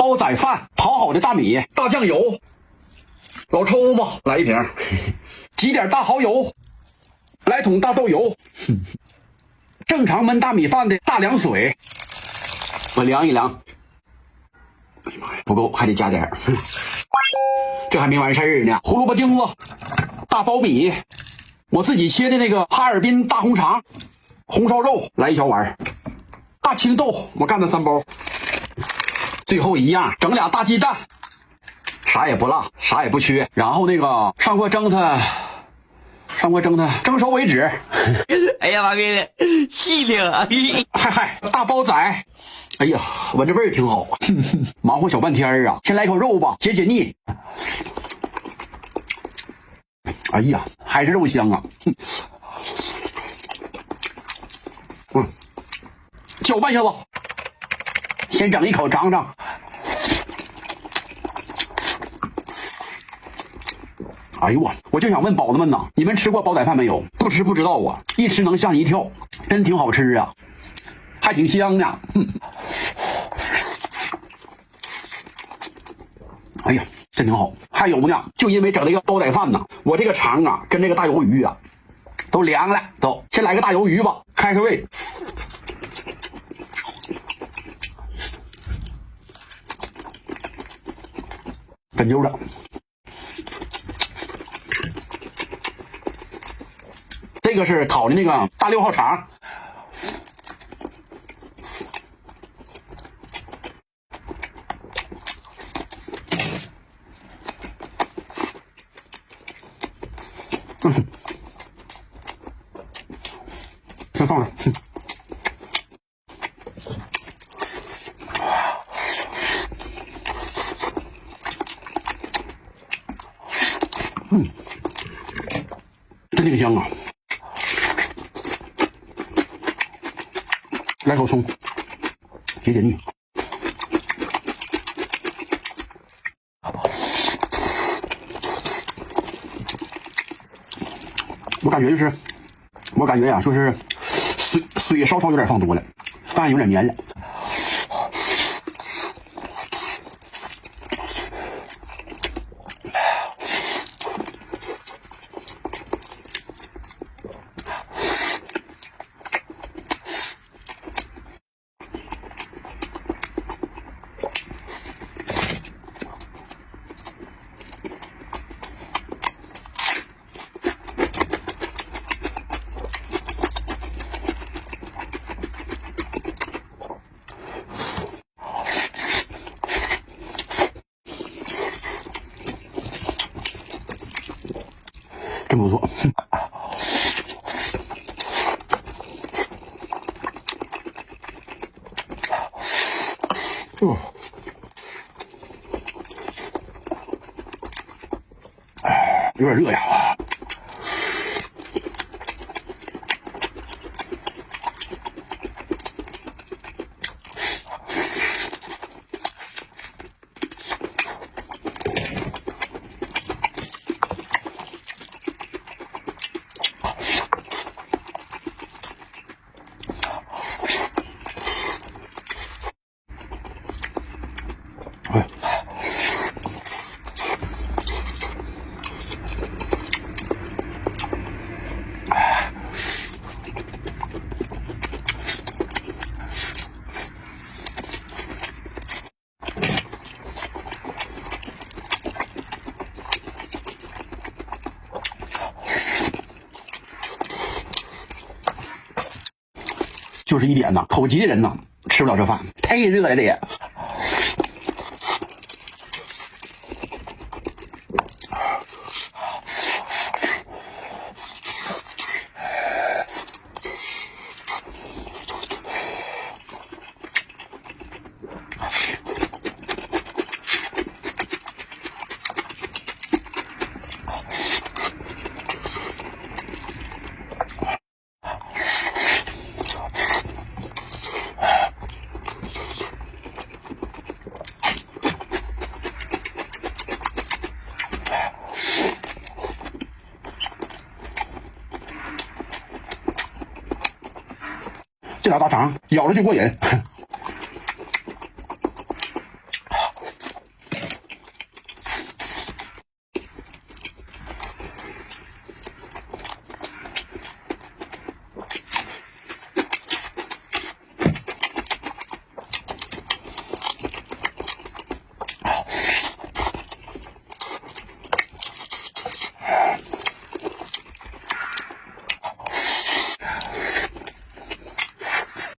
煲仔饭，淘好的大米、大酱油，老抽子来1瓶，挤点大蚝油，来桶大豆油，正常焖大米饭的大凉水，我量一量，哎呀妈呀，不够，还得加点。这还没完事儿呢，胡萝卜丁子、大苞米，我自己切的那个哈尔滨大红肠，红烧肉来1小碗，大青豆我干了3包，最后一样整俩大鸡蛋，啥也不落，啥也不缺，然后那个上锅蒸它，蒸熟为止。哎呀妈逼的，细听啊！嗨，大煲仔，哎呀，闻着味儿挺好啊。忙活小半天啊，先来口肉吧，解解腻。哎呀，还是肉香啊。搅拌一下子，先整一口尝尝。哎呦我就想问宝子们呐，你们吃过煲仔饭没有？不吃不知道啊，一吃能吓你一跳，真挺好吃啊，还挺香呢。哎呀，真挺好。还有呢，就因为整这个煲仔饭呢，我这个肠啊跟这个大鱿鱼啊都凉了，都先来个大鱿鱼吧，开开胃。真揪着。这个是烤的那个大6号肠，先放着。真挺香啊。来口葱，解解腻。我感觉呀，就是水稍稍有点放多了，饭有点黏了。真不错。有点热呀。就是一点呐，口急的人呐，吃不了这饭，太热了这也。这俩大肠咬着就过瘾。